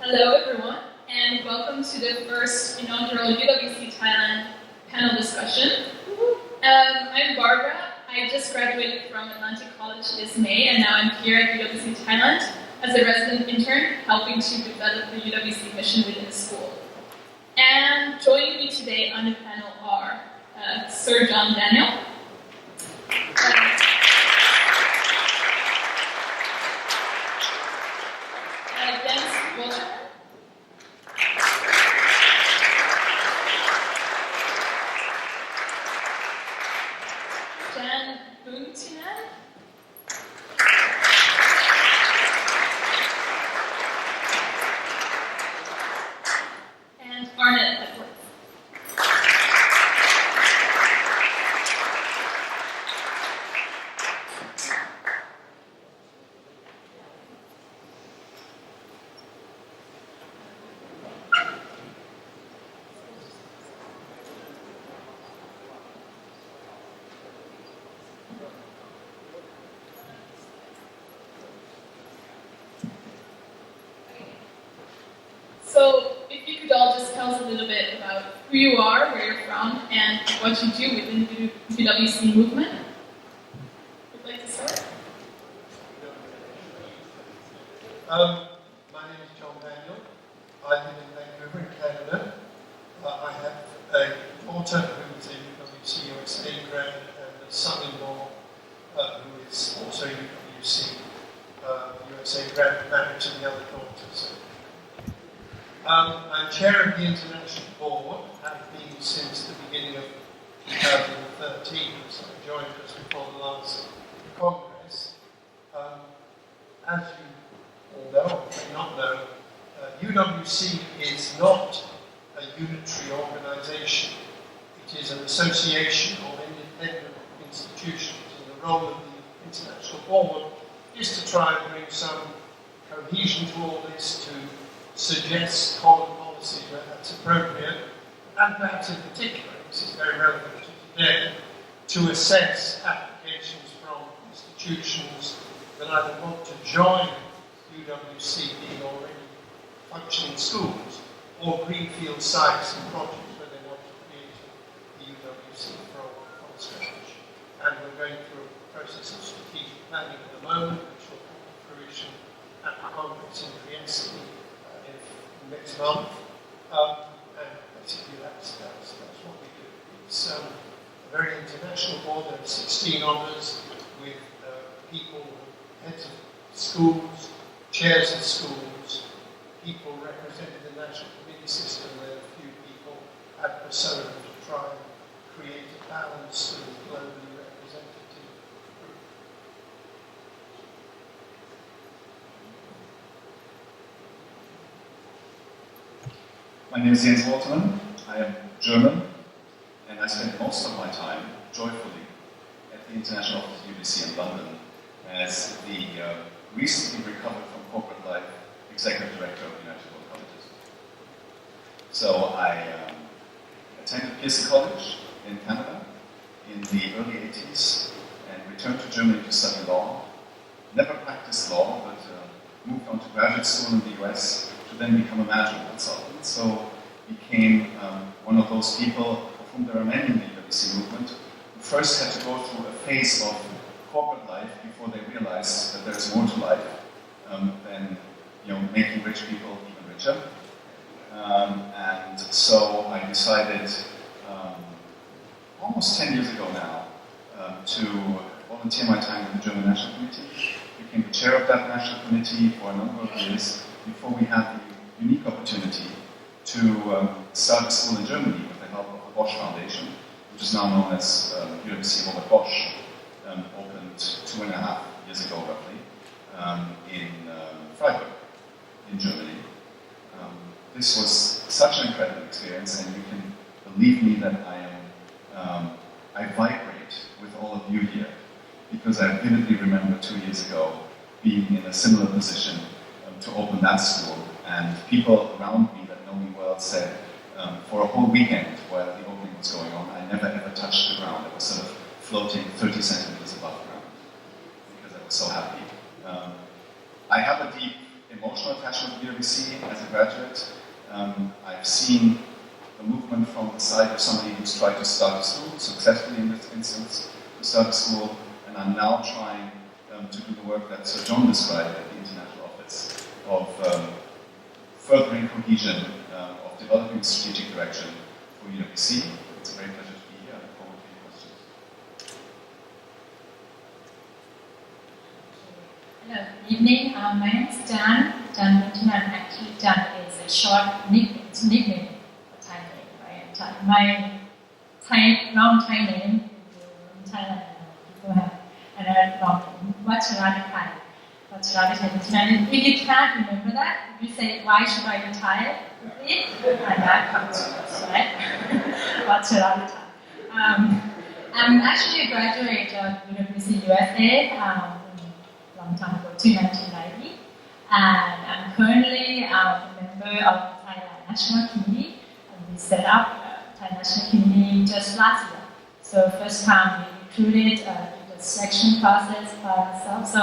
Hello everyone, and welcome to the first inaugural UWC Thailand panel discussion. I'm Barbara. I just graduated from Atlantic College this May, and now I'm here at UWC Thailand as a resident intern, helping to develop the UWC mission within the school. And joining me today on the panel are Sir John Daniel, Waltermann, Boontinand, and Arnett. So, if you could all just tell us a little bit about who you are, where you're from, and what you do within the UWC movement. Would you like to start? My name is John Daniel. I live in Vancouver, in Canada. I have a daughter who is a UWCUSA grad and a son-in-law who is also UWC USA grad, married to the other daughter. I'm chair of the International Board, have been since the beginning of 2013, so I joined just before the last Congress. As you all know, or may not know, UWC is not a unitary organisation. It is an association of independent institutions, and the role of the International Board is to try and bring some cohesion to all this, to suggest common policy where that's appropriate, and perhaps in particular, this is very relevant to today, to assess applications from institutions that either want to join UWC being already functioning schools, or greenfield sites and projects where they want to create the UWC from scratch. And we're going through a process of strategic planning at the moment, which will come to fruition at the Congress in Trieste next month, and basically that's what we do. It's a very international board. There are 16 honours with people, heads of schools, chairs of schools, people representing the national committee system. There are a few people at persona to try and create a balanced and globally representative group. My name is Jens Waltermann. I am German, and I spend most of my time, joyfully, at the International Office of UWC in London as the recently recovered from corporate life Executive Director of the United World Colleges. So I attended Pearson College in Canada in the early 80s and returned to Germany to study law. Never practiced law, but moved on to graduate school in the US to then become a management consultant. So became one of those people, of whom there are many in the UWC movement, who first had to go through a phase of corporate life before they realized that there's more to life than making rich people even richer. And so I decided almost 10 years ago now to volunteer my time in the German National Committee. Became the chair of that National Committee for a number of years before we had the unique opportunity to start a school in Germany with the help of the Bosch Foundation, which is now known as UWC Robert Bosch, opened 2.5 years ago roughly in Freiburg in Germany. This was such an incredible experience, and you can believe me that I vibrate with all of you here, because I vividly remember 2 years ago being in a similar position to open that school, and people around me that know me well said, for a whole weekend while the opening was going on, I never ever touched the ground. I was sort of floating 30 centimeters above ground because I was so happy. I have a deep emotional attachment to UWC as a graduate. I've seen the movement from the side of somebody who's tried to start a school, successfully in this instance, to start a school, and I'm now trying to do the work that Sir John described at the International Office of furthering cohesion, of developing strategic direction for UWC. It's a great pleasure to be here. I look forward to your questions. Hello, good evening. My name is Jan Boontinand. Actually, Jan is a short nickname for Thai name, right? My long Thai name in Thailand, people have another long name, Waltermann. And if you can't remember that, if you say, why should I be Thai? And that comes first, right? Waltermann. I'm actually a graduate of UWCUSA long time ago, 1990, and I'm currently a member of the Thailand National Committee. And we set up Thai National Committee just last year. So first time we recruited the selection process by ourselves. So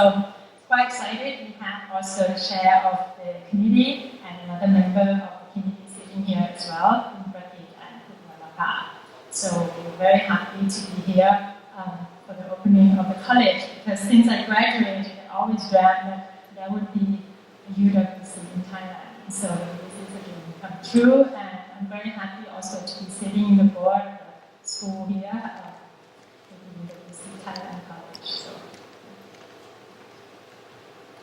quite excited. We have also the chair of the committee and another member of the committee sitting here as well, Pradeep and Kumalaka. So we're very happy to be here for the opening of the college, because since I graduated, I always dreamt that there would be a UWC in Thailand. So this is a dream come true, and I'm very happy also to be sitting in the board of the school here at the UWC Thailand College. So.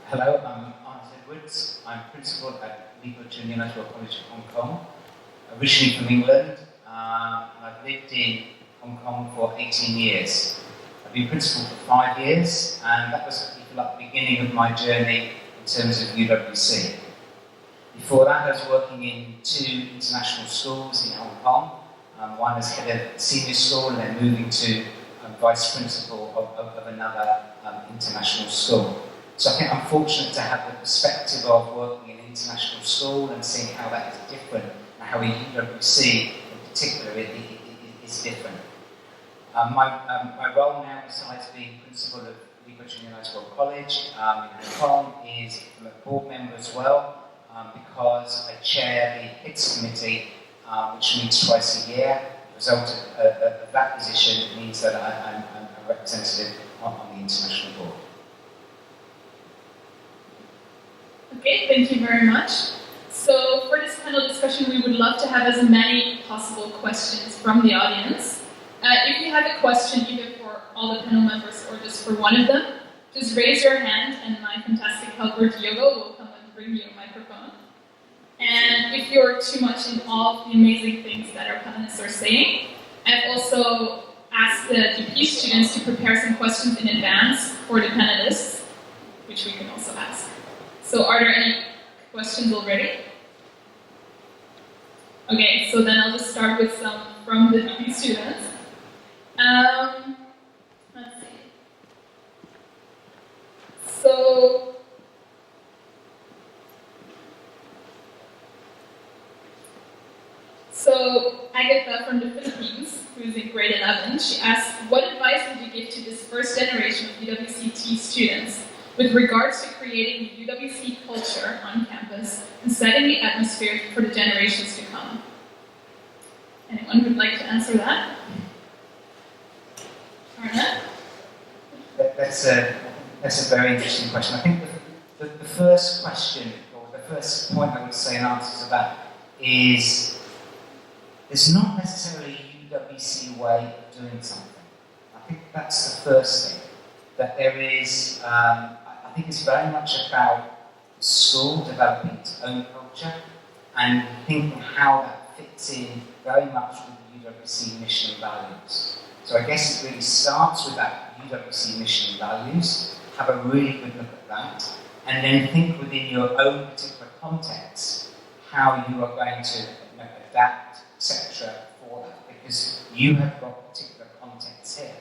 Hello, I'm Arnett Edwards. I'm principal at International College of Hong Kong. Originally from England, and I've lived in Hong Kong for 18 years. I've been principal for 5 years, and that was, if you like, the beginning of my journey in terms of UWC. Before that, I was working in 2 international schools in Hong Kong, one as head of senior school, and then moving to vice principal of another international school. So I think I'm fortunate to have the perspective of working in an international school and seeing how that is different, and how a UWC in particular is different. My role now, besides being principal of United World College in Hong Kong, is I'm a board member as well, because I chair the HITS committee, which meets twice a year. The result of that position means that I'm a representative on the international board. Okay, thank you very much. So for this panel discussion, we would love to have as many possible questions from the audience. If you have a question either for all the panel members or just for one of them, just raise your hand and my fantastic helper Diogo will come and bring you a microphone. And if you're too much in all of the amazing things that our panelists are saying, I've also asked the DP students to prepare some questions in advance for the panelists, which we can also ask. So are there any questions already? Okay, so then I'll just start with some from the DP students. Let's see. So Agatha from the Philippines, who's in grade 11, she asked, what advice would you give to this first generation of UWCT students with regards to creating a UWC culture on campus and setting the atmosphere for the generations to come? Anyone who'd like to answer that? Arnett? That's a very interesting question. I think the first question, or the first point I would say in answer to that is there's not necessarily a UWC way of doing something. I think that's the first thing. That there is, I think it's very much about the school developing its own culture and thinking how that fits in very much with the UWC mission and values. So I guess it really starts with that UWC mission and values, have a really good look at that, and then think within your own particular context how you are going to adapt, etc. for that, because you have got particular context here.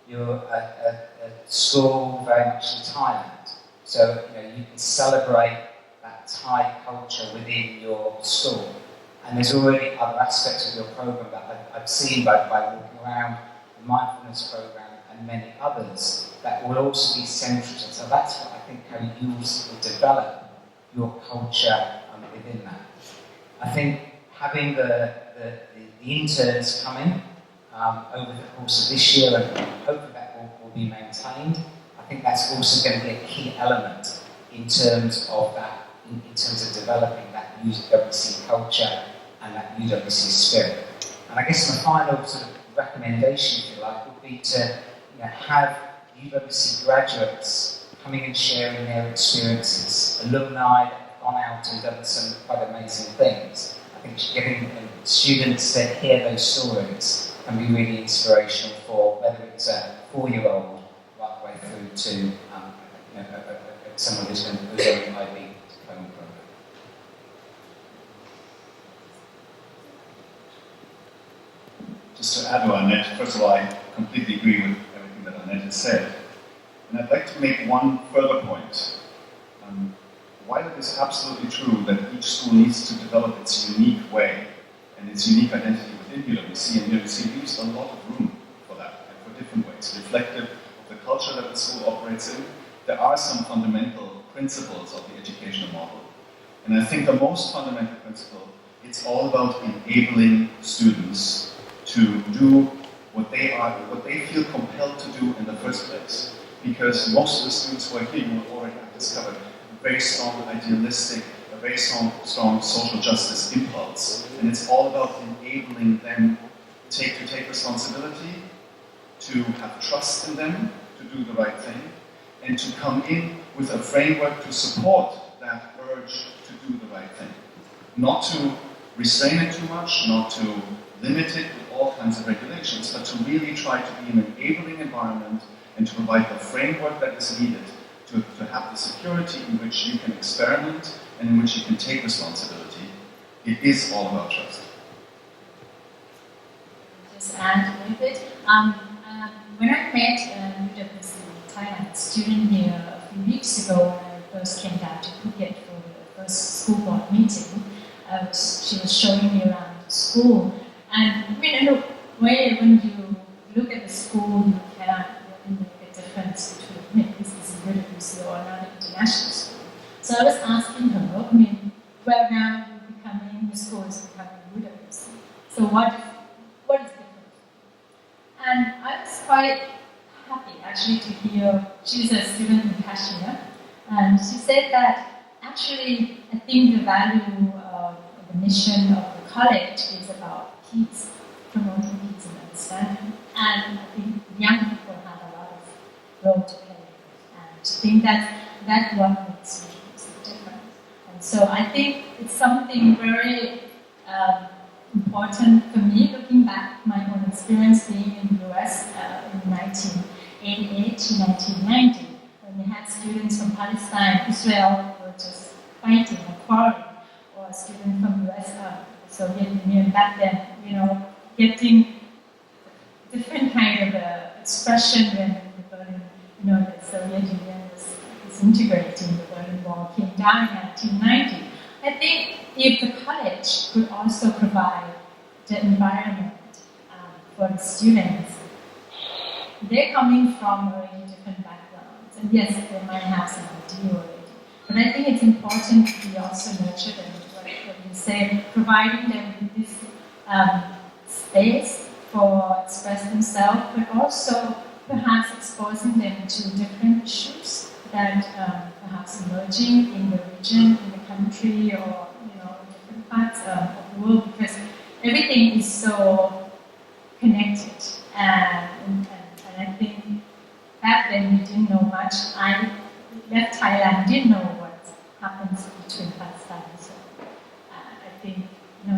You're a school very much in Thailand, so you can celebrate that Thai culture within your school. And there's already other aspects of your program that I've seen by walking around, the mindfulness program and many others that will also be central. So that's what I think how you will develop your culture within that. I think having the interns coming over the course of this year, and hopefully that will be maintained, I think that's also going to be a key element in terms of that, in terms of developing that UWC culture and that UWC spirit. And I guess my final sort of recommendation, if you like, would be to have UWC graduates coming and sharing their experiences, alumni that have gone out and done some quite amazing things. I think getting students to hear those stories can be really inspirational for whether it's a 4-year-old right the way through to someone who's going to IB program. Just to add to Arnett, first of all, I completely agree with everything that Arnett has said. And I'd like to make one further point. While it is absolutely true that each school needs to develop its unique way and its unique identity within UWC, and UWC leaves a lot of room for that, and for different ways, reflective of the culture that the school operates in, there are some fundamental principles of the educational model. And I think the most fundamental principle, it's all about enabling students to do what they feel compelled to do in the first place. Because most of the students who are here, you will already have discovered a very strong idealistic, a very strong social justice impulse. And it's all about enabling them to take responsibility, to have trust in them, to do the right thing, and to come in with a framework to support that urge to do the right thing. Not to restrain it too much, not to limit it with all kinds of regulations, but to really try to be an enabling environment and to provide the framework that is needed to have the security in which you can experiment and in which you can take responsibility. It is all about trust. Just add a little bit. When I met UWC Thailand student here a few weeks ago, when I first came down to Phuket for the first school board meeting, she was showing me around the school. And in a way, when you look at the school, you cannot really make a difference between this is a UWC or another international school. So I was asking her, well now you're becoming, the school is becoming UWC. So what is different? And I was quite happy actually to hear, she's a student in Kashmir, and she said that actually I think the value of the mission of the college is about peace, promoting peace and understanding. And I think young people have a lot of role to play. And I think that's what makes UWC different. And so I think it's something very important for me, looking back my own experience being in the US in 1988 to 1990, when we had students from Palestine, Israel, who were just fighting and quarreling, or a student from the US, Soviet Union back then, getting different kind of expression when the Berlin, the Soviet Union was disintegrating, the Berlin Wall came down in 1990. I think if the college could also provide the environment for the students, they're coming from already different backgrounds, and yes, they might have some idea already. But I think it's important to be also nurtured and what you say, providing them with this space for express themselves, but also perhaps exposing them to different issues that perhaps emerging in the region, in the country, or different parts of the world, because everything is so connected, and I think back then we didn't know much. I left Thailand, didn't know what happens between Pakistan and so I think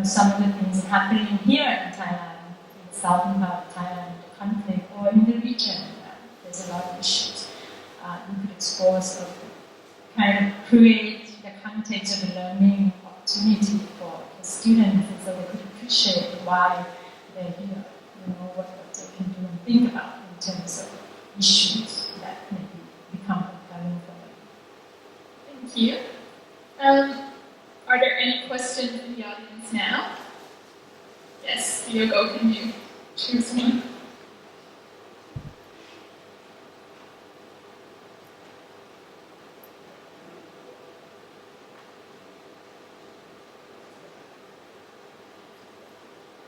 some of the things happening here in Thailand, in the southern part of Thailand, the country, or in the region, there's a lot of issues. You could expose or kind of create the context of a learning opportunity for the students, so they could appreciate why they're here, what they can do and think about in terms of issues that maybe become compelling for them. Thank you. Are there any questions in the audience now? Yes, Diogo, can you choose one?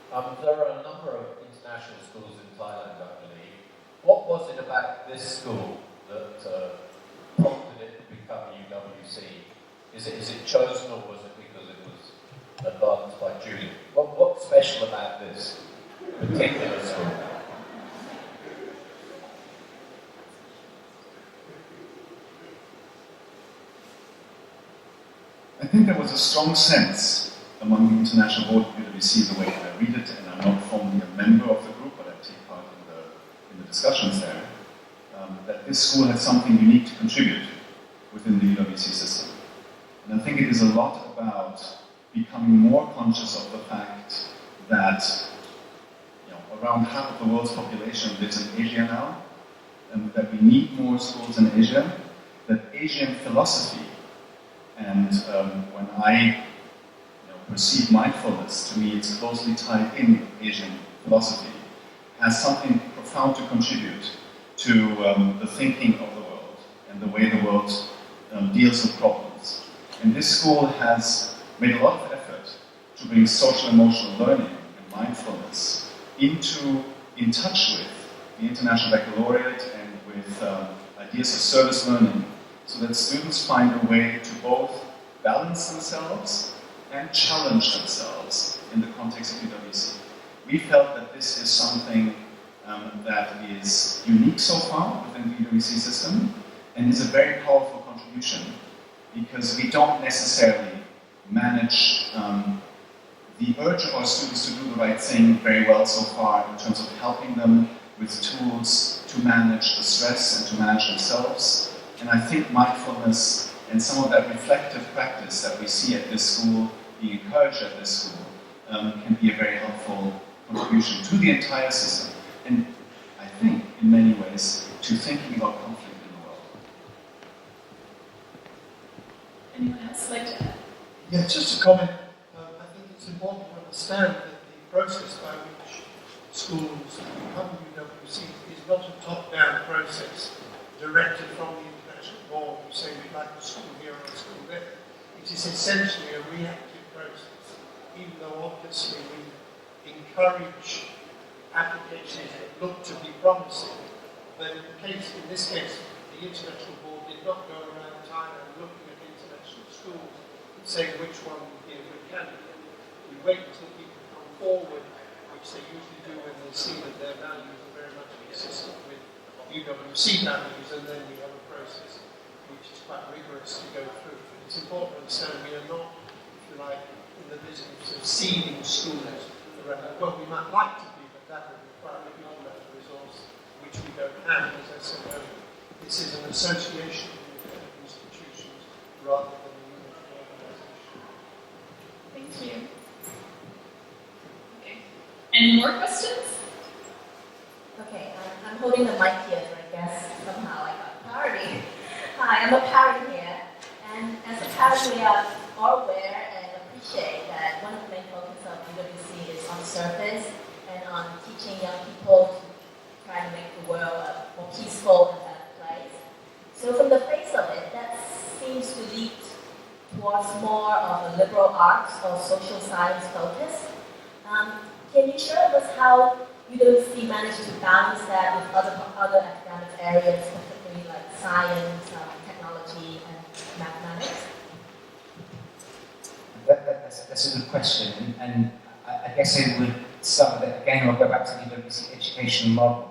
There are a number of international schools in Thailand, I believe. What was it about this school that prompted it to become UWC? Is it chosen, or was it because it was advanced by Julie? What's special about this particular school? I think there was a strong sense among the international board of UWC, the way I read it, and I'm not formally a member of the group, but I take part in the discussions there, that this school had something unique to contribute within the UWC system. And I think it is a lot about becoming more conscious of the fact that around half of the world's population lives in Asia now, and that we need more schools in Asia, that Asian philosophy, and when I perceive mindfulness, to me it's closely tied in with Asian philosophy, has something profound to contribute to the thinking of the world and the way the world deals with problems. And this school has made a lot of effort to bring social emotional learning and mindfulness in touch with the International Baccalaureate and with ideas of service learning, so that students find a way to both balance themselves and challenge themselves in the context of UWC. We felt that this is something that is unique so far within the UWC system, and is a very powerful contribution, because we don't necessarily manage the urge of our students to do the right thing very well so far, in terms of helping them with tools to manage the stress and to manage themselves. And I think mindfulness and some of that reflective practice that we see at this school, being encouraged at this school, can be a very helpful contribution to the entire system. And I think, in many ways, to thinking about conflict in the world. Anyone else like to add? Yeah, just a comment. I think it's important to understand that the process by which schools become UWC is not a top-down process directed from the international board who say we'd like a school here or a school there. It is essentially a reactive process, even though obviously we encourage applications that look to be promising. But in this case, the international board did not go around Thailand looking at international schools and saying which one would be a good candidate. We wait until people come forward, which they usually do when they see that their values are very much consistent with UWC values, and then we have a process which is quite rigorous to go through. But it's important to understand we are not, if you like, in the business of seeding schools around. Well, we might like to be, but that would require a huge amount of resource, which we don't have. As I said earlier, this is an association with institutions rather than a unitary organisation. Thank you. Okay. Any more questions? Okay, I'm holding the mic here, so I guess somehow I got priority. Hi, I'm a parent here, and as a parent we are all aware and appreciate that one of the main focus of UWC is on service and on teaching young people to try to make the world a more peaceful and better place. So from the face of it, that seems to lead towards more of a liberal arts or social science focus. Can you share with us how UWC managed to balance that with other academic areas, particularly like science, technology, and mathematics? That's a good question, and I guess it would start with, again, I'll go back to the UWC educational model.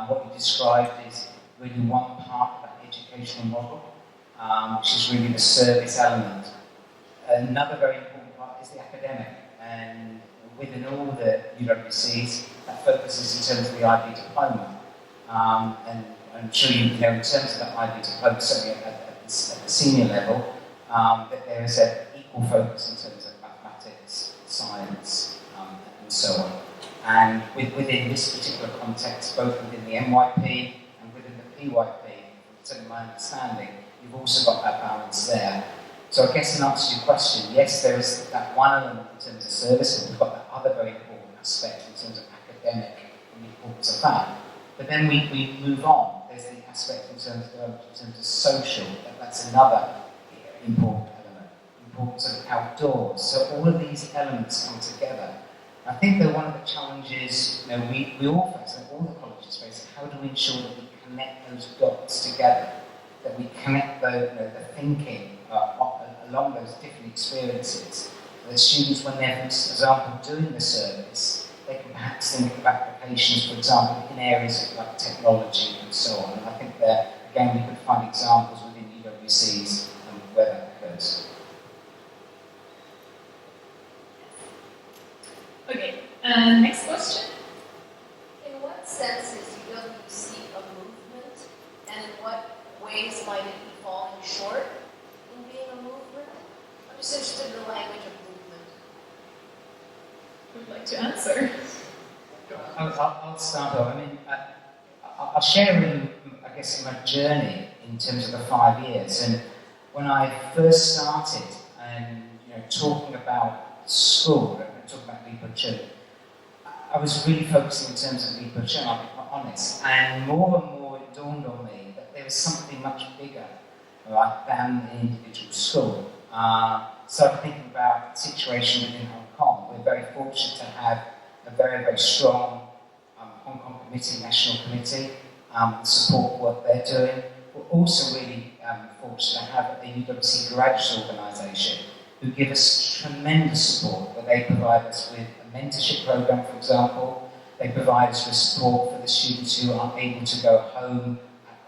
What you described is really one part of that educational model, which is really the service element. Another very important part is the academic, and within all the UWCs, that focuses in terms of the IB diploma. And I'm sure you know, in terms of that IB diploma, certainly at the senior level, that there is an equal focus in terms of mathematics, science, and so on. And within this particular context, both within the MYP and within the PYP, to my understanding, you've also got that balance there. So I guess in answer to your question, yes, there is that one element in terms of service, and we've got that other very important aspect in terms of academic and the importance of that. But then we move on. There's the aspect in terms of social, that's another important element. Importance of outdoors. So all of these elements come together. I think that one of the challenges we all face, and all the colleges face, how do we ensure that we connect those dots together, that we connect the thinking along those different experiences. The students, when they're, for example, doing the service, they can perhaps think of applications, for example, in areas like technology and so on. And I think that, again, we could find examples within UWCs where that occurs. Okay, next question. In what sense is UWC a movement, and in what ways might it be falling short in being a movement? I'm just interested in the language of movement. Who would like to answer? I'll start off. I mean, I'll share I guess, my journey in terms of the 5 years. And when I first started, and talking about school, and talking about Lipo, I was really focusing in terms of Lipo, I'll be quite honest. And more it dawned on me that there was something much bigger, right, than the individual school. Started thinking about the situation within Hong Kong. We're very fortunate to have a very, very strong Hong Kong committee, national committee, support what they're doing. We're also really fortunate to have the UWC Graduates Organisation, who give us tremendous support, where they provide us with a mentorship program, for example. They provide us with support for the students who aren't able to go home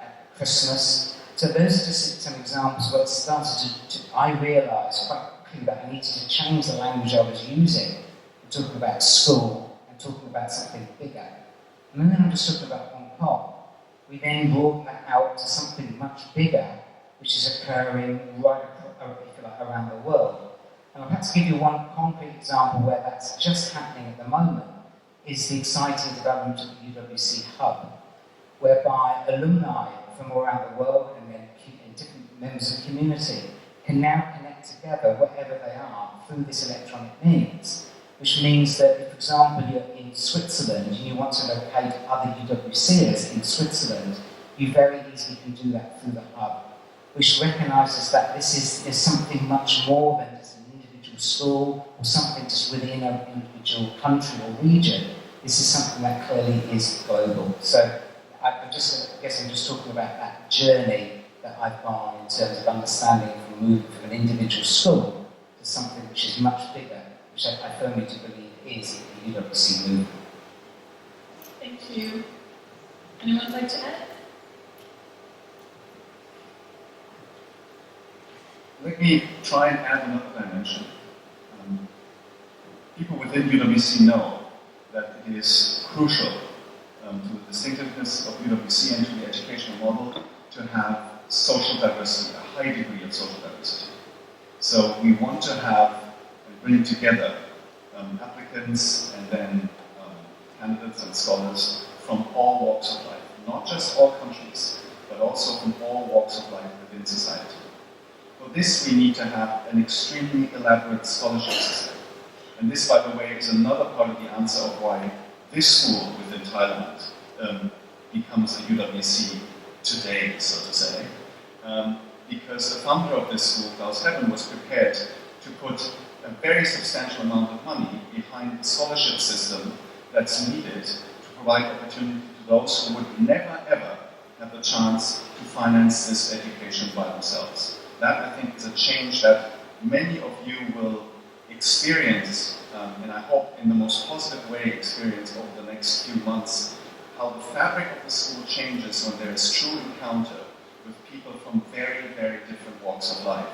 at Christmas. So those are just some examples where it started I realised quite quickly that I needed to change the language I was using, talking about school and talking about something bigger. And then I'm just talking about Hong Kong. We then broaden that out to something much bigger, which is occurring right around the world. And I'll perhaps give you one concrete example where that's just happening at the moment, is the exciting development of the UWC Hub, whereby alumni from around the world and different members of the community can now connect together wherever they are through this electronic means, which means that if, for example, you're in Switzerland and you want to locate other UWCers in Switzerland, you very easily can do that through the Hub, which recognises that this is something much more than just an individual school or something just within an individual country or region. This is something that clearly is global. So I guess I'm just talking about that journey that I've gone in terms of understanding from moving from an individual school to something which is much bigger, which I firmly do believe is the UWC movement. Thank you. Anyone like to add? Let me try and add another dimension. People within UWC know that it is crucial to the distinctiveness of UWC and to the educational model to have social diversity, a high degree of social diversity. So we want to have and bring together applicants and then candidates and scholars from all walks of life, not just all countries, but also from all walks of life within society. For this, we need to have an extremely elaborate scholarship system. And this, by the way, is another part of the answer of why this school within Thailand becomes a UWC today, so to say. Because the founder of this school, Klaus Heaven, was prepared to put a very substantial amount of money behind the scholarship system that's needed to provide opportunity to those who would never ever have the chance to finance this education by themselves. That, I think, is a change that many of you will experience, and I hope in the most positive way experience over the next few months, how the fabric of the school changes when there is true encounter with people from very, very different walks of life,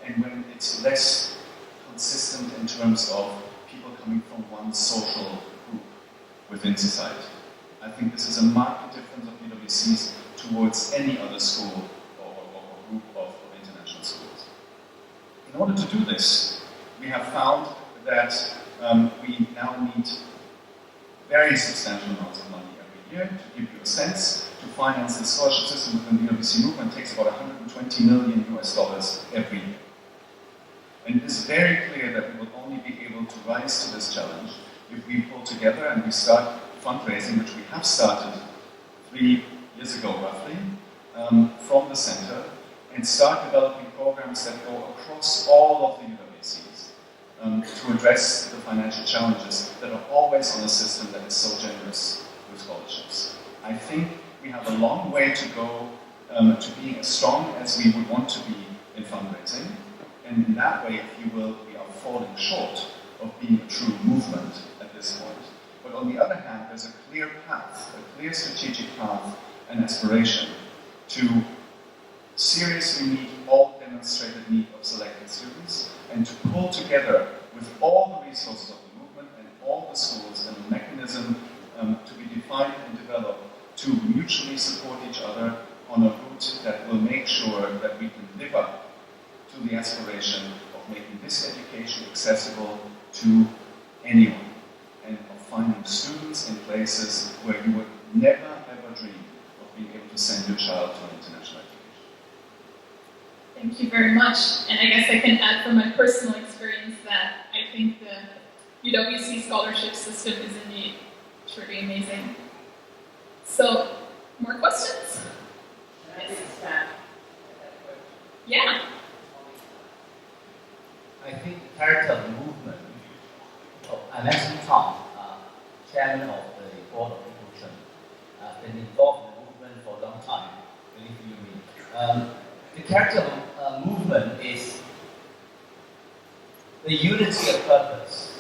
and when it's less consistent in terms of people coming from one social group within society. I think this is a marked difference of UWCs towards any other school or group of international schools. In order to do this, we have found that we now need very substantial amounts of money every year. To give you a sense, to finance the scholarship system within the UWC movement takes about $120 million every year. And it is very clear that we will only be able to rise to this challenge if we pull together and we start fundraising, which we have started 3 years ago roughly, from the center, and start developing programs that go across all of the UWCs. to address the financial challenges that are always on a system that is so generous with scholarships. I think we have a long way to go to being as strong as we would want to be in fundraising. And in that way, if you will, we are falling short of being a true movement at this point. But on the other hand, there's a clear path, a clear strategic path and aspiration to seriously meet all demonstrated need of selected students and to pull together with all the resources of the movement and all the schools and a mechanism to be defined and developed to mutually support each other on a route that will make sure that we can live up to the aspiration of making this education accessible to anyone and of finding students in places where you would never ever dream of being able to send your child to an international education. Thank you very much. And I guess I can add from my personal experience that I think the UWC scholarship system is indeed truly amazing. So, more questions? Yeah. I think the character of the movement. I'm actually Tom, chairman of the board of inclusion. I've been involved in the movement for a long time, believe you me. The character of movement is the unity of purpose.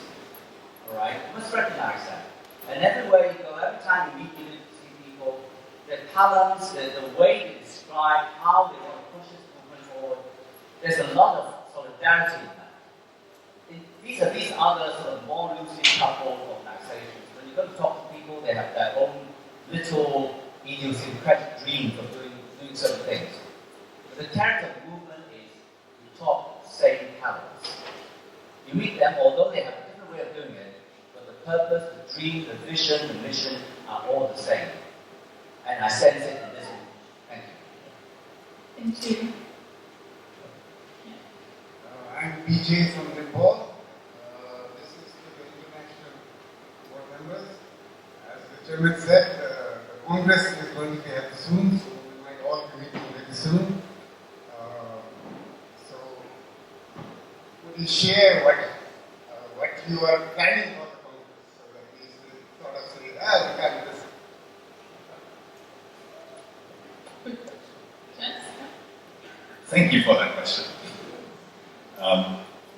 Alright? You must recognize that. And everywhere you go, every time you meet UWC people, their talents, the way they describe how they want to push this movement forward, there's a lot of solidarity in that. These other sort of more loosely coupled organizations. When you go to talk to people, they have their own little idiosyncratic dreams of doing certain things. But the character of the movement is you talk the same talents. You meet them, although they have a different way of doing it, but the purpose, the dream, the vision, the mission are all the same. And I sense it in this movement. Thank you. Thank you. I'm BJ from Nepal. This is to the international board members. As the chairman said, the Congress is going to be held soon, so we might all be meeting very soon. So, would you share what you are planning for the Congress, so that we sort of say, we can do this. Thank you for that question.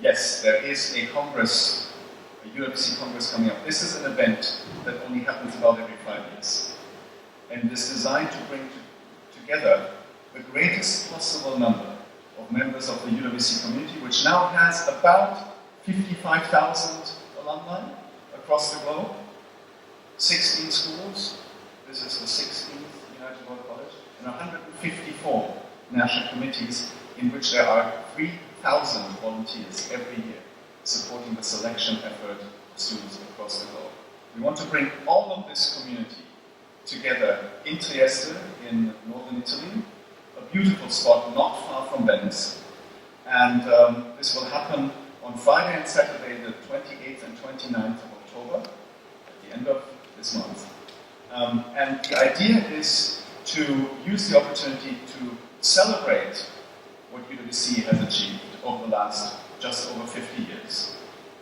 Yes, there is a Congress, a UWC Congress coming up. This is an event that only happens about every 5 years. And is designed to bring together the greatest possible number of members of the UWC community, which now has about 55,000 alumni across the globe, 16 schools, this is the 16th United World College, and 154 national committees in which there are 3,000 volunteers every year supporting the selection effort of students across the globe. We want to bring all of this community together in Trieste, in northern Italy, a beautiful spot not far from Venice. And this will happen on Friday and Saturday, the 28th and 29th of October, at the end of this month. And the idea is to use the opportunity to celebrate what UWC has achieved over the last just over 50 years,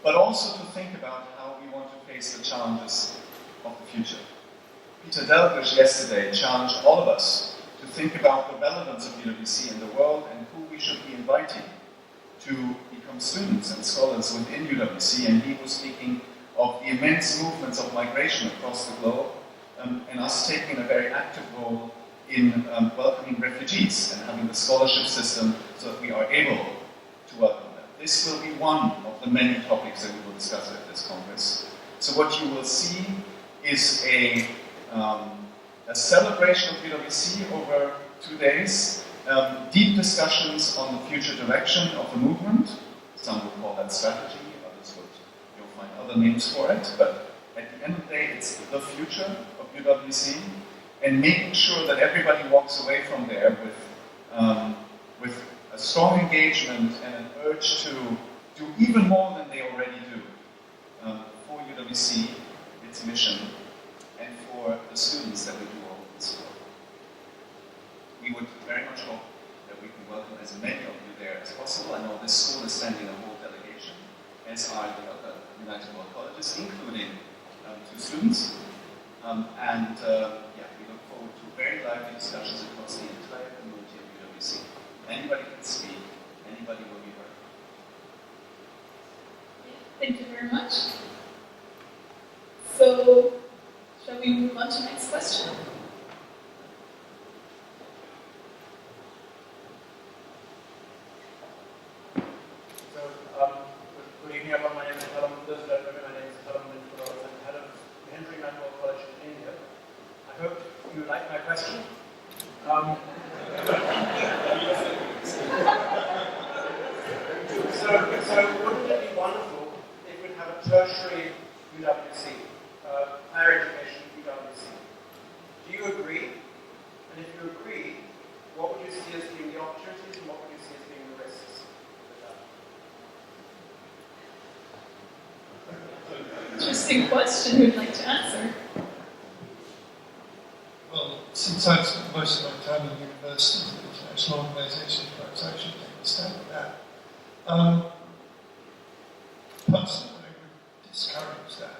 but also to think about how we want to face the challenges of the future. Peter Delgish yesterday challenged all of us to think about the relevance of UWC in the world and who we should be inviting to become students and scholars within UWC, and he was speaking of the immense movements of migration across the globe and us taking a very active role in welcoming refugees and having the scholarship system so that we are able to welcome them. This will be one of the many topics that we will discuss at this Congress. So what you will see is a celebration of UWC over 2 days, deep discussions on the future direction of the movement. Some will call that strategy, others you'll find other names for it, but at the end of the day, it's the future of UWC, and making sure that everybody walks away from there with a strong engagement and an urge to do even more than they already do for UWC, its mission, and for the students that we do all of this for. We would very much hope that we can welcome as many of you there as possible. I know this school is sending a whole delegation, as are the other United World Colleges, including 2 students. Yeah, we look forward to very lively discussions across the entire community of UWC. Anybody can speak, anybody will be heard. Thank you very much. So, shall we move on to the next question? Good evening, everyone. My name is Waltermann. For those who don't know me, my name is Waltermann. I'm head of the Henry Manuel College in India. I hope you like my question. So wouldn't it be wonderful if we'd have a tertiary UWC, higher education UWC? Do you agree? And if you agree, what would you see as being the opportunities and what would you see as being the risks? Interesting question. Who'd like to answer? Well, since I've spent most of my time in universities and international organisations, perhaps I should take a stab at that. Personally, I would discourage that.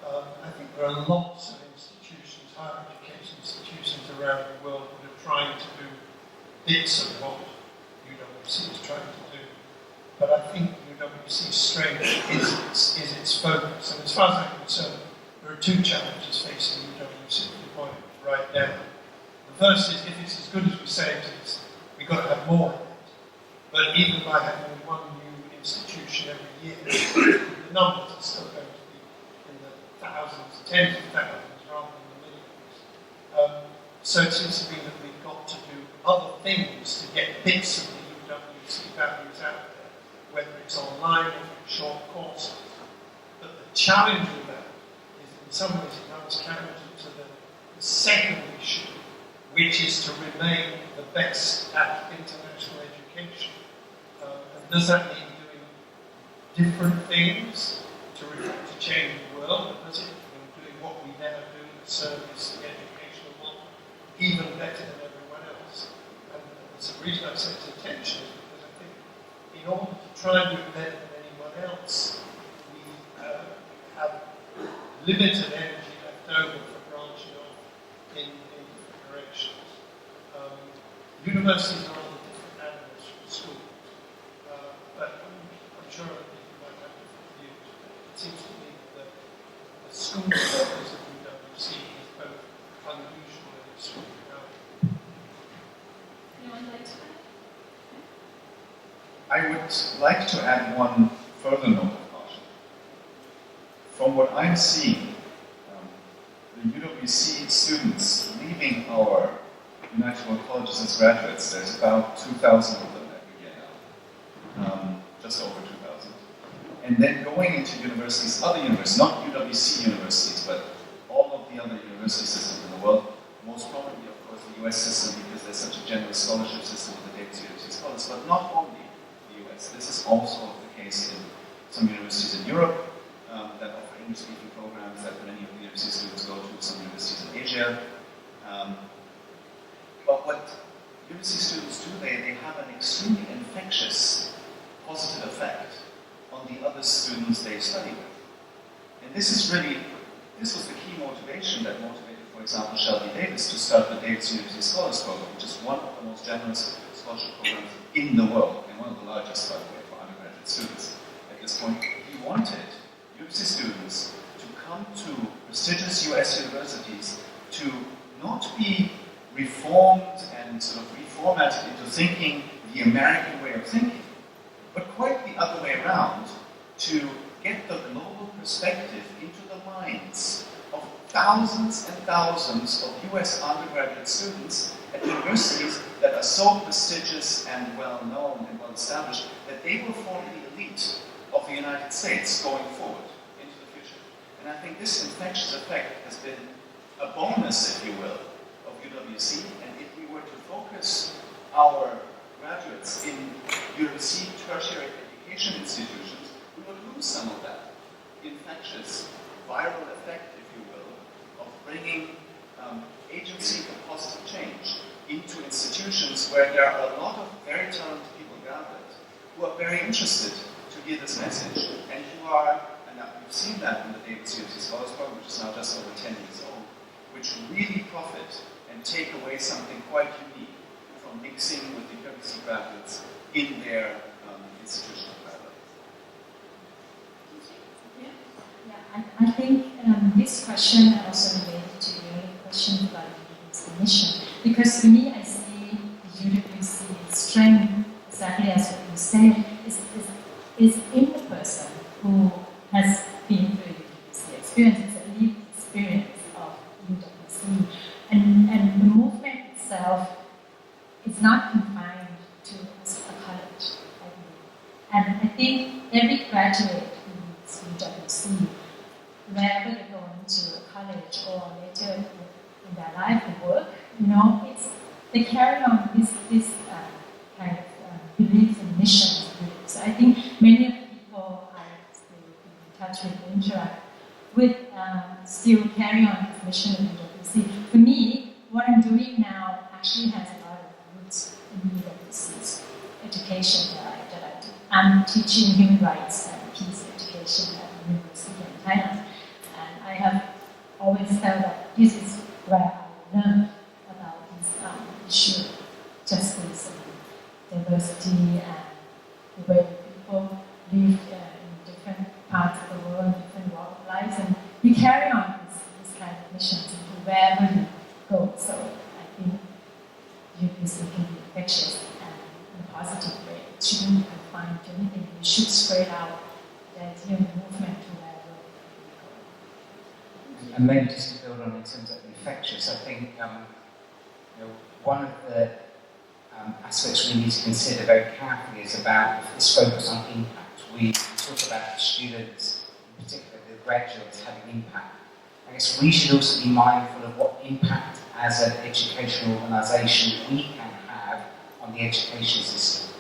I think there are lots of institutions, higher education institutions around the world that are trying to do bits of what UWC is trying to do. But I think UWC's strength is its focus. And as far as I'm concerned, there are 2 challenges facing UWC, if you point it right down. The first is, if it's as good as we say it is, we've got to have more of it. But even by having 1 new institution every year, the numbers are still going to be in the thousands, tens of thousands, rather than the millions. So it seems to me that we've got to do other things to get bits of the UWC values out there, whether it's online or short courses. But the challenge with that is, in some ways, it runs counter to the second issue, which is to remain the best at international education. And does that mean doing different things to change the world? Or does it mean doing what we never do that serves the educational model even better than everyone else? And the reason I say it's attention is because I think in order to try and do it better than anyone else, we have limited energy left over for branching off in different directions. Universities are all different animals from schools, but I'm sure that people might have different views. It seems to me that the school focus of UWC is both unusual and extraordinary. Anyone like to add? I would like to add one further note of caution. From what I'm seeing, the UWC students leaving our United World Colleges as graduates, there's about 2,000 of them every year now, just over 2,000. And then going into universities, other universities, not UWC universities, but all of the other university systems in the world, most probably, of course, the US system, because there's such a generous scholarship system with the Davis University Scholars, but not only the US. This is also the case in some universities in Europe that offer English-speaking programs that many of the university students go to, some universities in Asia. But what university students do, they have an extremely infectious positive effect on the other students they study with. And this was the key motivation that motivated, for example, Shelby Davis to start the Davis University Scholars Program, which is one of the most generous scholarship programs in the world, and one of the largest, by the way, for undergraduate students at this point. He wanted UWC students to come to prestigious US universities to not be reformed and sort of reformatted into thinking the American way of thinking, but quite the other way around, to get the global perspective into the minds of thousands and thousands of US undergraduate students at universities that are so prestigious and well-known and well-established that they will form the elite of the United States going forward into the future. And I think this infectious effect has been a bonus, if you will, of UWC, and if we were to focus our graduates in UWC tertiary education institutions, we would lose some of that infectious viral effect, if you will, of bringing agency and positive change into institutions where there are a lot of very talented people gathered who are very interested to hear this message and are, and we've seen that in the UWC Scholars Program, which is now just over 10 years old, which really profit and take away something quite unique from mixing with the UWC graduates in their institutional program. I think this question also related to the earlier question about the mission. Because for me, I see the UWC strength, exactly as what you said, is in the person who has been through the UWC experience. It's a lived experience of UWC. And the movement itself is not confined to a college, I believe. And I think every graduate who is UWC, wherever they go into a college or later in their life or work, they carry on this kind of beliefs and missions. So I think many of the people I still in touch with and interact with still carry on this mission of UWC. For me, what I'm doing now actually has a lot of roots in UWC's education that I do. I'm teaching human rights and peace education at the University in Thailand. And I have always felt that this is where I learn about this issue, justice and diversity and the way people live in different parts of the world, different walks of life, and you carry on this kind of missions into wherever you go. So I think UWC can be infectious and in a positive way. It shouldn't be confined to anything. We should spread out the idea of movement to wherever we go. And maybe just to build on in terms of infectious, I think one of the aspects we need to consider very carefully is about this focus on impact. We talk about the students, in particular the graduates, having impact. I guess we should also be mindful of what impact as an educational organisation we can have on the education system.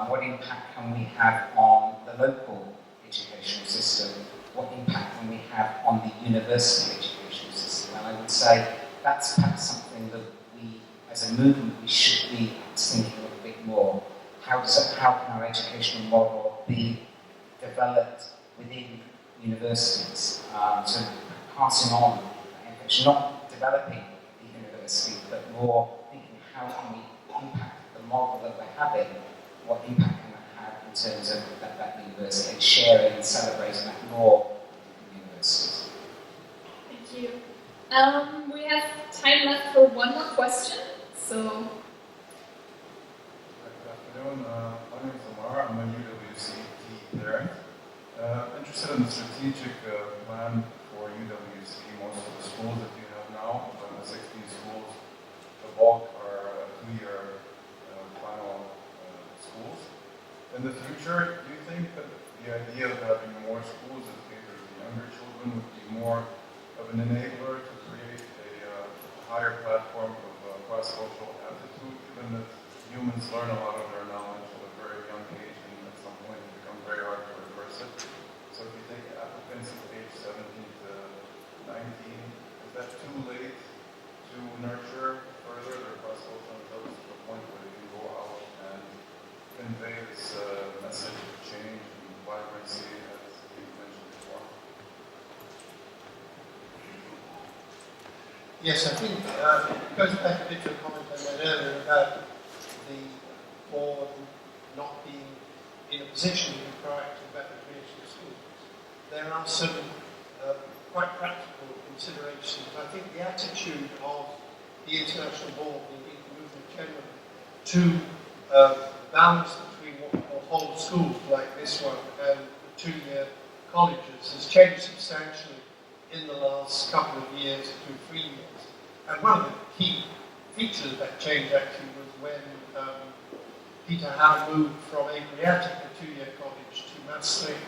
What impact can we have on the local educational system? What impact can we have on the university educational system? And I would say that's perhaps something that we, as a movement, we should be thinking a little bit more. How can our educational model be developed within universities? So passing on information, not developing the university, but more thinking how can we impact the model that we're having, what impact can that have in terms of that university, and sharing and celebrating that more in universities. Thank you. We have time left for one more question, so... Good afternoon, my name is Omar, I'm a UWCT parent. Interested in the strategic plan for UWC. Most of the schools that you have now, the 16 schools, the bulk are 2-year final schools. In the future, do you think that the idea of having more schools that cater to younger children would be more of an enabler to create a higher platform of cross-cultural aptitude, given that humans learn a lot of their knowledge at a very young age, and at some point it becomes very hard to reverse it. So if you take applicants at age 17 to 19, is that too late to nurture further their cross-cultural intelligence to the point where they can go out and convey this message of change and vibrancy as you mentioned before? Yes, I think it goes back a bit to a comment I made earlier about the board not being in a position to be proactive about the creation of schools. There are some quite practical considerations. I think the attitude of the international board, the movement generally, to balance between what we call whole schools like this one and the 2-year colleges has changed substantially in the last couple of years, 2 or 3 years. And one of the key features of that change actually was when Peter Howe moved from Adriatic, a 2-year college, to Maastricht,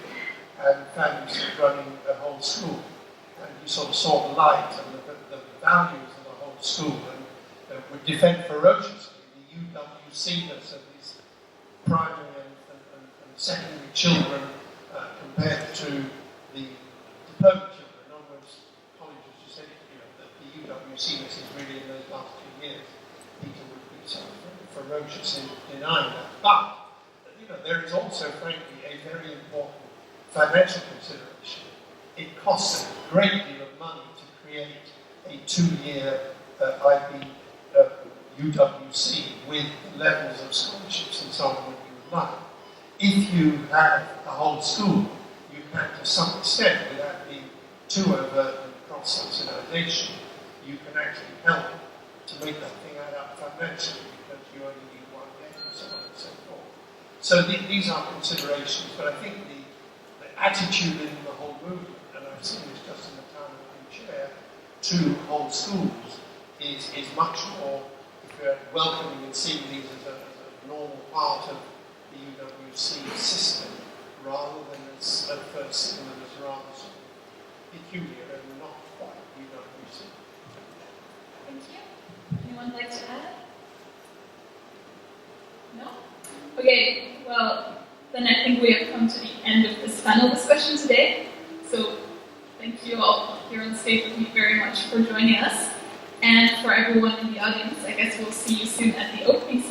and found himself running a whole school. And he sort of saw the light and the values of the whole school, and would defend ferociously the UWC-ness of these primary and secondary children compared to the diploma children. In other words, colleges just said, that the UWC-ness is really in those last 2 years. Peter would be sort of ferocious in denying that. But, there is also, frankly, a very important financial consideration. It costs a great deal of money to create a 2-year IB UWC with levels of scholarships and so on that you would like. If you have a whole school, you can, to some extent, without being too overt and cross-subsidization, you can actually help to make that thing add up financially because you only need 1 year and so on and so forth. So these are considerations, but I think the attitude in the whole movement, and I've seen this just in the time I've been chair, to whole schools is much more welcoming and seeing these as a normal part of the UWC system, rather than as at first seeing them as rather sort of peculiar and not quite UWC. Thank you. Anyone like to add? No? Okay, well, then I think we have come to the end of this panel discussion today. So thank you all here on stage with me very much for joining us. And for everyone in the audience, I guess we'll see you soon at the opening